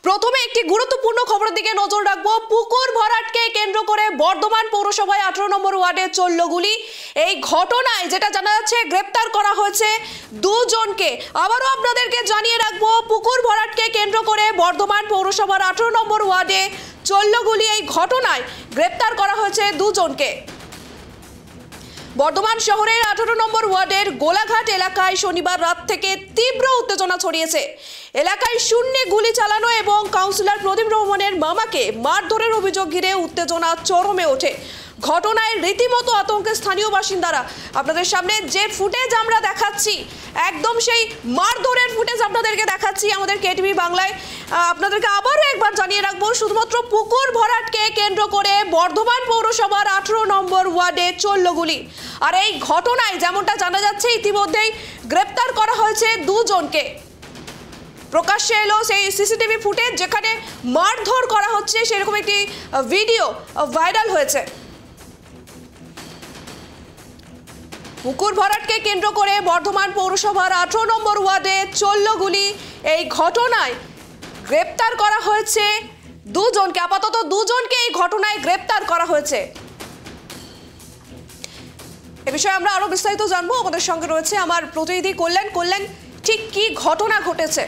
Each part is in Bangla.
প্রথমে একটি গুরুত্বপূর্ণ খবরের দিকে নজর রাখবো। পুকুর ভরাটকে কেন্দ্র করে বর্ধমান পৌরসভায় 18 নম্বর ওয়ার্ডে চলল গুলি। এই ঘটনায় যেটা জানা যাচ্ছে গ্রেপ্তার করা হয়েছে দুজনকে। আবারও আপনাদেরকে জানিয়ে রাখবো, পুকুর ভরাটকে কেন্দ্র করে বর্ধমান পৌরসভার 18 নম্বর ওয়ার্ডে চলল গুলি। এই ঘটনায় গ্রেপ্তার করা হয়েছে দুজনকে। বর্ধমান শহরের 18 নম্বর ওয়ার্ডের গোলাঘাট এলাকায় শনিবার রাত থেকে তীব্র উত্তেজনা ছড়িয়েছে। এলাকায় শূন্যে গুলি চালানো এবং কাউন্সিলর প্রদীপ রহমানের মামাকে মারধরের অভিযোগ ঘিরে উত্তেজনা চরমে ওঠে। ঘটনায় রীতিমতো আতঙ্কে স্থানীয় বাসিন্দারা। আপনাদের সামনে যে ফুটেজ আমরা দেখাচ্ছি, একদম সেই মারধরের ফুটেজ আপনাদেরকে দেখাচ্ছি আমাদের কেটিভি বাংলায়। আপনাদেরকে আবারও একবার জানিয়ে রাখবো, শুধুমাত্র পুকুর ভরাটকে কেন্দ্র করে বর্ধমান পৌরসভার 18 নম্বর ওয়ার্ডে চলল গুলি। আর এই ঘটনায় যেমনটা জানা যাচ্ছে ইতিমধ্যেই গ্রেপ্তার করা হয়েছে দুজনকে। প্রকাশ্যে এলো সেই সিসিটিভি ফুটেজ যেখানে মারধর করা হচ্ছে, সেরকম একটি ভিডিও ভাইরাল হয়েছে। পুকুর ভরাটকে কেন্দ্র করে বর্ধমান পৌরসভার 18 নম্বর ওয়ার্ডে চলল গুলি। এই ঘটনায় গ্রেপ্তার করা হয়েছে দুজনকে। আপাতত দুজনকে এই ঘটনায় গ্রেপ্তার করা হয়েছে। এ বিষয়ে আমরা আরো বিস্তারিত জানবো। আমাদের সঙ্গে রয়েছে আমার প্রতিনিধি কল্যাণ। ঠিক কি ঘটনা ঘটেছে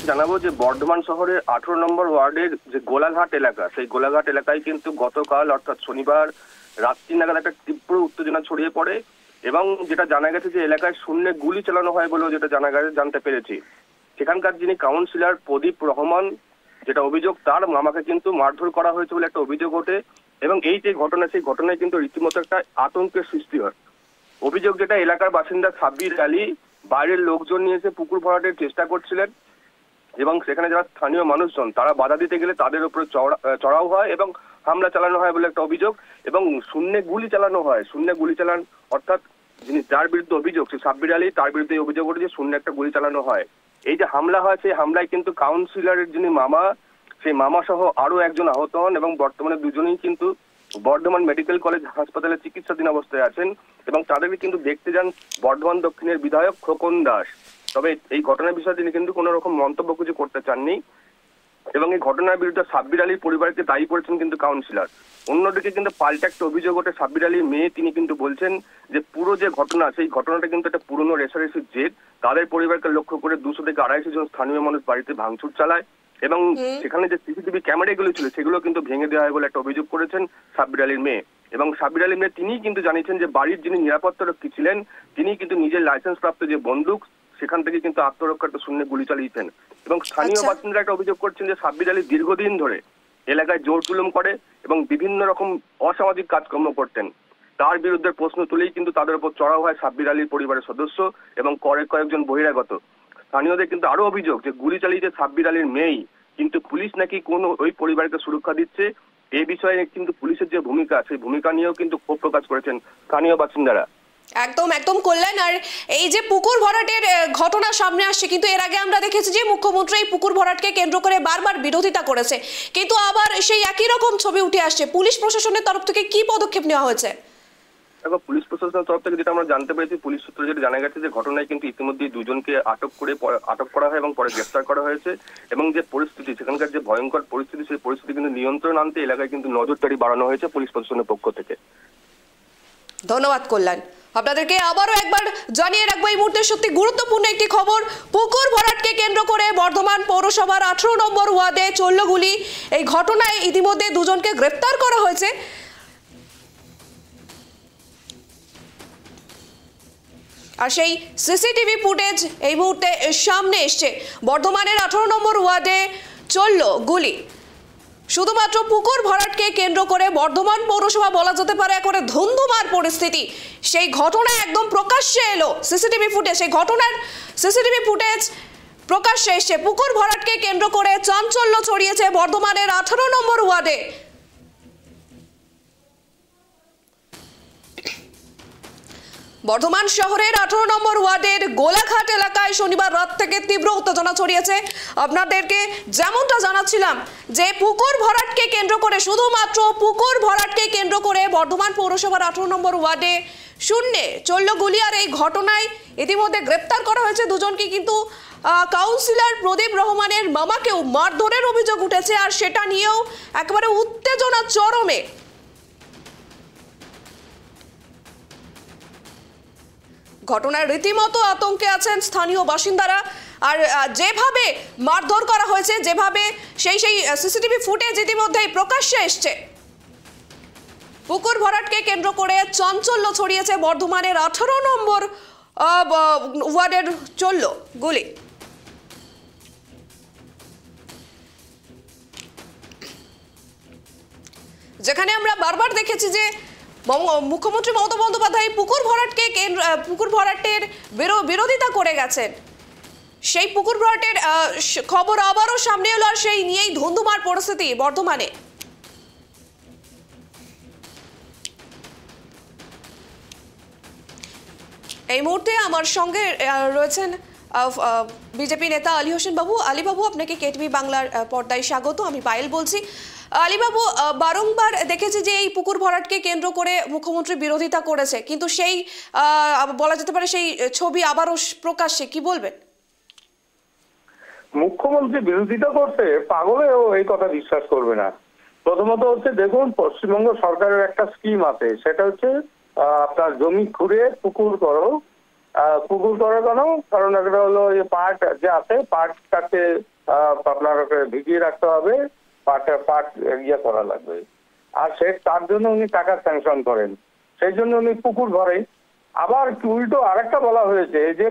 জানাবো যে বর্ধমান শহরের 18 নম্বর ওয়ার্ডের যে গোলাঘাট এলাকা, সেই গোলাঘাট এলাকায় কিন্তু গতকাল অর্থাৎ শনিবার রাত্রি নাগাদ একটা তীব্র উত্তেজনা ছড়িয়ে পড়ে এবং যেটা জানা গেছে যে এলাকায় শূন্যে গুলি চালানো হয় বলেও যেটা জানতে পেরেছি। সেখানকার যিনি কাউন্সিলর প্রদীপ রহমান, যেটা অভিযোগ তার মামাকে কিন্তু মারধর করা হয়েছে বলে একটা অভিযোগ ওঠে এবং এই যে ঘটনা, সেই ঘটনায় কিন্তু রীতিমতো একটা আতঙ্কের সৃষ্টি হয়। অভিযোগ যেটা এলাকার বাসিন্দা সাব্বির আলী বাইরের লোকজন নিয়ে এসে পুকুর ভরাটের চেষ্টা করছিলেন এবং সেখানে যারা স্থানীয় মানুষজন তারা বাধা দিতে গেলে তাদের উপরে চড়াও হয় এবং হামলা চালানো হয় বলে একটা অভিযোগ এবং শূন্যে গুলি চালানো হয়। শূন্যে গুলি চালান অর্থাৎ যার বিরুদ্ধে অভিযোগ সে সাব্বির আলী, তার বিরুদ্ধে অভিযোগ ওঠে যে শূন্যে একটা গুলি চালানো হয়। এই যে হামলা হয়, সেই হামলায় কিন্তু কাউন্সিলরের যিনি মামা, সেই মামা সহ আরো একজন আহত হন এবং বর্তমানে দুজনেই কিন্তু বর্ধমান মেডিকেল কলেজ হাসপাতালে চিকিৎসাধীন অবস্থায় আছেন এবং তাদেরকে কিন্তু দেখতে যান বর্ধমান দক্ষিণের বিধায়ক খোকন দাস। তবে এই ঘটনার বিষয়ে তিনি কিন্তু কোনো রকম মন্তব্য কিছু করতে চাননি এবং এই ঘটনার বিরুদ্ধে সাব্বির আলীর পরিবারকে দায়ী করেছেন কিন্তু কাউন্সিলর। অন্যদিকে কিন্তু পাল্টা একটা অভিযোগ ওঠে সাব্বির আলীর মেয়ে, তিনি কিন্তু বলছেন যে পুরো যে ঘটনা, সেই ঘটনাটা কিন্তু একটা পুরনো রেশারেশির জেদ। তাদের পরিবারকে লক্ষ্য করে 200 থেকে 250 জন স্থানীয় মানুষ বাড়িতে ভাঙচুর চালায় এবং সেখানে যে সিসিটিভি ক্যামেরাগুলো ছিল সেগুলো কিন্তু ভেঙে দেওয়া হয় বলে একটা অভিযোগ করেছেন সাব্বির আলীর মেয়ে। এবং সাব্বির আলীর মেয়ে তিনি কিন্তু জানিয়েছেন যে বাড়ির যিনি নিরাপত্তারক্ষী ছিলেন তিনি কিন্তু নিজের লাইসেন্স প্রাপ্ত যে বন্দুক সেখান থেকে কিন্তু আত্মরক্ষার্থে শূন্যে গুলি চালিয়েছেন এবং স্থানীয় বাসিন্দারা একটা অভিযোগ করছেন যে সাব্বির আলী দীর্ঘদিন ধরে এলাকায় জোর জুলুম করে এবং বিভিন্ন রকম অসামাজিক কাজকর্ম করতেন। তার বিরুদ্ধে প্রশ্ন তুলেই কিন্তু তাদের উপর চড়াও হয় সাব্বির আলীর পরিবারের সদস্য এবং কয়েকজন বহিরাগত। স্থানীয়দের কিন্তু আরো অভিযোগ যে গুলি চালিয়েছে সাব্বির আলীর মেয়েই, কিন্তু পুলিশ নাকি কোন ওই পরিবারকে সুরক্ষা দিচ্ছে। এই বিষয়ে কিন্তু পুলিশের যে ভূমিকা, সেই ভূমিকা নিয়েও কিন্তু ক্ষোভ প্রকাশ করেছেন স্থানীয় বাসিন্দারা। একদম কল্যাণ। আর এই যে পুকুর ভরাটের ঘটনা সামনে আসছে, কিন্তু এর আগে আমরা দেখেছি যে মুখ্যমন্ত্রী এই পুকুর ভরাটকে কেন্দ্র করে বারবার বিরোধিতা করেছে, কিন্তু আবার সেই একই রকম ছবি উঠে আসছে। পুলিশ প্রশাসনের তরফ থেকে কি পদক্ষেপ নেওয়া হয়েছে? দেখো, পুলিশ প্রশাসনের তরফ থেকে যেটা আমরা জানতে পেরেছি, পুলিশ সূত্রে যেটা জানা গেছে যে ঘটনায় কিন্তু ইতিমধ্যেই দুজনকে আটক করা হয় এবং পরে গ্রেফতার করা হয়েছে এবং যে পরিস্থিতি, সেখানকার যে ভয়ঙ্কর পরিস্থিতি, সেই পরিস্থিতি কিন্তু নিয়ন্ত্রণ আনতে এলাকায় কিন্তু নজরদারি বাড়ানো হয়েছে পুলিশ প্রশাসনের পক্ষ থেকে। ধন্যবাদ কল্যাণ। আপনাদেরকে আবারও একবার জানিয়ে রাখবো, এই মুহূর্তে সত্যি গুরুত্বপূর্ণ একটি খবর। পুকুর ভরাটকে কেন্দ্র করে বর্ধমান পৌরসভার 18 নম্বর ওয়ার্ডে চলল গুলি। এই ঘটনায় ইতিমধ্যে দুজনকে গ্রেফতার করা হয়েছে। আর সেই সিসিটিভি ফুটেজ এই মুহূর্তে সামনে এসছে। বর্ধমানের 18 নম্বর ওয়ার্ডে চলল গুলি। শুধুমাত্র পুকুর ভরাটকে কেন্দ্র করে বর্ধমান পৌরসভা বলা যেতে পারে একেবারে ধুন্ধুমার পরিস্থিতি। সেই ঘটনা একদম প্রকাশ্যে এলো সিসিটিভি ফুটেজ। সেই ঘটনার সিসিটিভি ফুটেজ প্রকাশ্যে এসে পুকুর ভরাটকে কেন্দ্র করে চাঞ্চল্য ছড়িয়েছে বর্ধমানের 18 নম্বর ওয়ার্ডে। বর্ধমান শহরের 18 নম্বর ওয়ার্ডের গোলাঘাট এলাকায় শনিবার রাত থেকে তীব্র উত্তেজনা ছড়িয়েছে। আপনাদেরকে যেমনটা জানাচ্ছিলাম যে পুকুর ভরাটকে কেন্দ্র করে, শুধুমাত্র পুকুর ভরাটকে কেন্দ্র করে বর্ধমান পৌরসভার 18 নম্বর ওয়ার্ডে শূন্যে চলল গুলি। আর এই ঘটনায় ইতিমধ্যে গ্রেপ্তার করা হয়েছে দুজনকে, কিন্তু কাউন্সিলর প্রদীপ রহমানের মামাকেও মারধরের অভিযোগ উঠেছে, আর সেটা নিয়েও একেবারে উত্তেজনা চরমে। ঘটনার রীতিমতো আতঙ্কে আছেন স্থানীয় বাসিন্দারা। আর যেভাবে মারধর করা হয়েছে, যেভাবে সেই সিসিটিভি ফুটেজ ইতিমধ্যেই প্রকাশ্যে এসছে, পুকুর ভরাটকে কেন্দ্র করে চাঞ্চল্য ছড়িয়েছে বর্ধমানের 18 নম্বর ওয়ার্ডের চল্লগুলি। যেখানে আমরা বারবার দেখেছি যে মুখ্যমন্ত্রী মমতা বন্দ্যোপাধ্যায় পুকুর ভরাটের বিরোধিতা করে গেছেন। সেই পুকুর ভরাটের খবর আবারও সামনে এলো, আর সেই নিয়েই ধুন্ধুমার পরিস্থিতি বর্ধমানে। এই মুহূর্তে আমার সঙ্গে রয়েছেন বিজেপি নেতা আলী হোসেন বাবু। আলী বাবু, আপনাকে কেটিভি বাংলার পর্দায় স্বাগত। আমি পায়েল বলছি। আলীবাবু, বারংবার দেখেছি যে এই পুকুর ভরাটকে কেন্দ্র করে মুখ্যমন্ত্রী বিরোধিতা করেছে, কিন্তু সেই বলা যেতে পারে সেই ছবি আবারও প্রকাশ্যে, কি বলবেন? মুখ্যমন্ত্রী বিরোধিতা করতে পাগলেও এই কথা বিশ্বাস করবে না। প্রথমত হচ্ছে, দেখুন, পশ্চিমবঙ্গ সরকারের একটা স্কিম আছে, সেটা হচ্ছে আপনার জমি খুঁড়ে পুকুর করো। পুকুর করো কেন? কারণ একটা হলো এই পাট যে আছে, পাটটাকে আপনার ভিজিয়ে রাখতে হবে, পাট ইয়ে করা লাগবে, আর তার জন্য উনি টাকা স্যাংশন করেন, সেই জন্য উনি পুকুর ভরে। আবার উল্টো আরেকটা বলা হয়েছে যে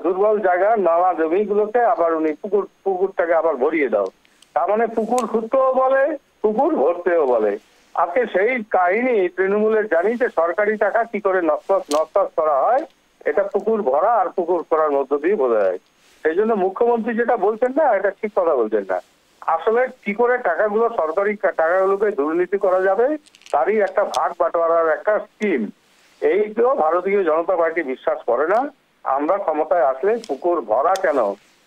দুর্বল জায়গা নালা জমিগুলোকে আবার উনি পুকুরটাকে আবার ভরিয়ে দাও। তার মানে পুকুর খুঁড়তেও বলে, পুকুর ভরতেও বলে। আজকে সেই কাহিনী তৃণমূলের জানি যে সরকারি টাকা কি করে নষ্ট করা হয়, এটা পুকুর ভরা আর পুকুর করার মধ্য দিয়ে বোঝা যায়। সেই জন্য মুখ্যমন্ত্রী যেটা বলছেন না, এটা ঠিক কথা বলছেন না। আসলে কি করে টাকাগুলো, সরকারি টাকাগুলোকে দুর্নীতি করা যাবে, তারই একটা ভাগ বাটোয়ারার একটা স্কিম। এইগুলো ভারতীয় জনতা পার্টি বিশ্বাস করে না। আমরা ক্ষমতায় আসলে পুকুর ভরা কেন,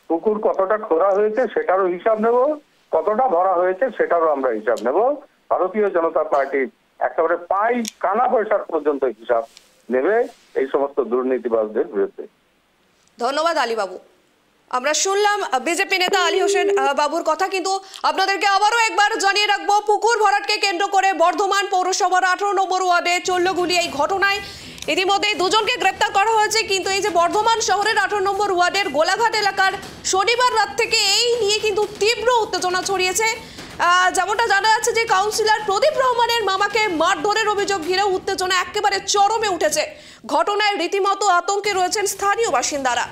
পুকুর কতটা খোঁড়া হয়েছে সেটারও হিসাব নেব, কতটা ভরা হয়েছে সেটারও আমরা হিসাব নেব। ভারতীয় জনতা পার্টি একেবারে কানা পয়সার পর্যন্ত হিসাব নেবে এই সমস্ত দুর্নীতিবাজদের বিরুদ্ধে। ধন্যবাদ আলী বাবু। আমরা শুনলাম বিজেপি নেতা আলী হোসেন বাবুর কথা, কিন্তু আপনাদেরকে আবারও একবার জানিয়ে রাখবো, পুকুর ভরাটকে কেন্দ্র করে বর্ধমান পৌরসভার 18 নম্বর ওয়ার্ডে চল্লগুলি এই ঘটনায় ইতিমধ্যে দুজনকে গ্রেপ্তার করা হয়েছে। কিন্তু এই যে বর্ধমান শহরের 18 নম্বর ওয়ার্ডের গোলাঘাট এলাকার শনিবার রাত থেকে এই নিয়ে কিন্তু তীব্র উত্তেজনা ছড়িয়েছে। যেমনটা জানা যাচ্ছে যে কাউন্সিলর প্রদীপ রহমানের মামাকে মারধরের অভিযোগ ঘিরে উত্তেজনা একেবারে চরমে উঠেছে। ঘটনায় রীতিমতো আতঙ্কে রয়েছেন স্থানীয় বাসিন্দারা।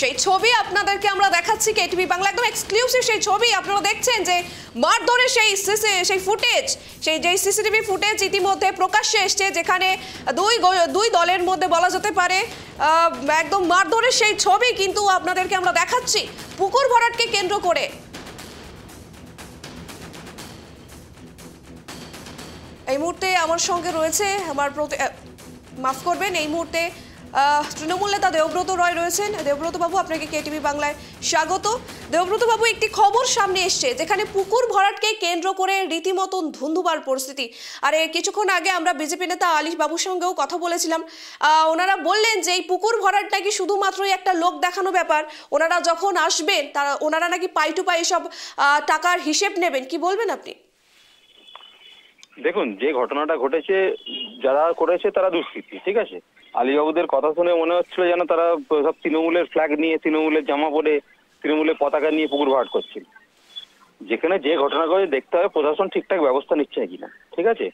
সেই ছবি আপনাদেরকে আমরা দেখাচ্ছি কেটিভি বাংলা, একদম এক্সক্লুসিভ সেই ছবি আপনারা দেখছেন যে মারধরের সেই ফুটেজ, যেই সিসিটিভি ফুটেজ ইতিমধ্যে প্রকাশ্যে এসছে, যেখানে দুই দলের মধ্যে বলা যেতে পারে একদম মারধরের সেই ছবি কিন্তু আপনাদেরকে আমরা দেখাচ্ছি পুকুর ভরাটকে কেন্দ্র করে। এই মুহূর্তে আমার সঙ্গে রয়েছে মাফ করবেন, এই মুহূর্তে তৃণমূল নেতা দেবব্রত রয় রয়েছেন। দেবব্রত বাবু, আপনাকে কেটিভি বাংলায় স্বাগত। দেবব্রত বাবু, একটি খবর সামনে এসছে যেখানে পুকুর ভরাটকে কেন্দ্র করে রীতিমতন ধুন্ধুমার পরিস্থিতি। আর কিছুক্ষণ আগে আমরা বিজেপি নেতা আলী বাবুর সঙ্গেও কথা বলেছিলাম। ওনারা বললেন যে এই পুকুর ভরাট নাকি শুধুমাত্রই একটা লোক দেখানো ব্যাপার, ওনারা যখন আসবেন ওনারা নাকি পাই টু পাই সব টাকার হিসেব নেবেন। কি বলবেন আপনি? দেখুন, যে ঘটনাটা ঘটেছে, যারা করেছে তারা দুষ্কৃতী, ঠিক আছে। আলীবাবুদের কথা শুনে মনে হচ্ছিল যেন তারা সব তৃণমূলের ফ্ল্যাগ নিয়ে, তৃণমূলের জামা পরে, তৃণমূলের পতাকা নিয়ে পুকুর ভরাট করছিল। যেখানে যে ঘটনা ঘটে দেখতে হবে প্রশাসন ঠিকঠাক ব্যবস্থা নিচ্ছে কিনা, ঠিক আছে।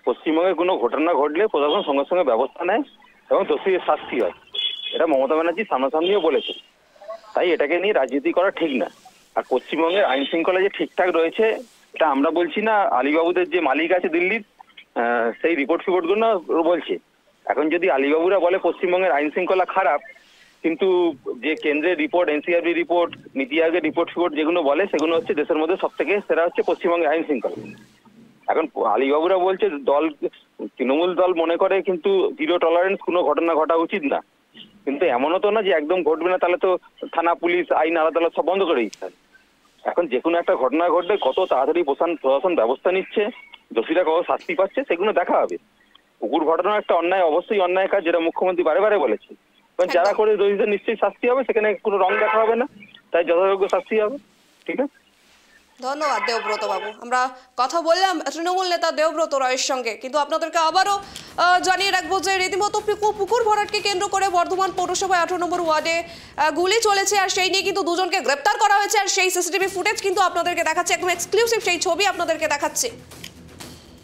পশ্চিমবঙ্গে কোনো ঘটনা ঘটলে প্রশাসন সঙ্গে সঙ্গে ব্যবস্থা নেয় এবং দোষীদের শাস্তি হয়, এটা মমতা ব্যানার্জি সামনাসামনিও বলেছে। তাই এটাকে নিয়ে রাজনীতি করা ঠিক না। আর পশ্চিমবঙ্গের আইন শৃঙ্খলা যে ঠিকঠাক রয়েছে এটা আমরা বলছি না, আলীবাবুদের যে মালিক আছে দিল্লির সেই রিপোর্টগুলো বলছে। এখন যদি আলীবাবুরা বলে পশ্চিমবঙ্গের আইন শৃঙ্খলা খারাপ, কিন্তু যে কেন্দ্রের রিপোর্ট, এনসিআরবি রিপোর্ট, নীতি আয়োগের রিপোর্ট যেগুলো বলে সেগুলো হচ্ছে দেশের মধ্যে সব থেকে সেরা হচ্ছে পশ্চিমবঙ্গের আইন শৃঙ্খলা। এখন আলীবাবুরা বলছে তৃণমূল দল মনে করে কিন্তু জিরো টলারেন্স, কোনো ঘটনা ঘটা উচিত না, কিন্তু এমনও তো না যে একদম ঘটবে না, তাহলে তো থানা, পুলিশ, আইন, আদালত সব বন্ধ করে দিতে হবে। এখন যে কোনো একটা ঘটনা ঘটলে কত তাড়াতাড়ি প্রশাসন ব্যবস্থা নিচ্ছে, দোষীরা কত শাস্তি পাচ্ছে সেগুলো দেখা হবে। পুকুর ঘটানো একটা অন্যায়, অবশ্যই অন্যায় কাজ, যেটা মুখ্যমন্ত্রী বারে বারে বলেছে। যারা করে দোষীদের নিশ্চয়ই শাস্তি হবে, সেখানে কোনো রং দেখা হবে না, তাই যথাযোগ্য শাস্তি হবে। ঠিক আছে, ধন্যবাদ দেবব্রত বাবু। আমরা কথা বললাম তৃণমূল নেতা দেবব্রত রায়ের সঙ্গে, কিন্তু আপনাদেরকে আবারও জানিয়ে রাখবো যে রীতিমতো পুকুর ভরাটকে কেন্দ্র করে বর্ধমান পৌরসভায় 18 নম্বর ওয়ার্ডে গুলি চলেছে, আর সেই নিয়ে কিন্তু দুজনকে গ্রেপ্তার করা হয়েছে। আর সেই সিসিটিভি ফুটেজ কিন্তু আপনাদেরকে দেখাচ্ছে, একদম এক্সক্লুসিভ সেই ছবি আপনাদেরকে দেখাচ্ছে।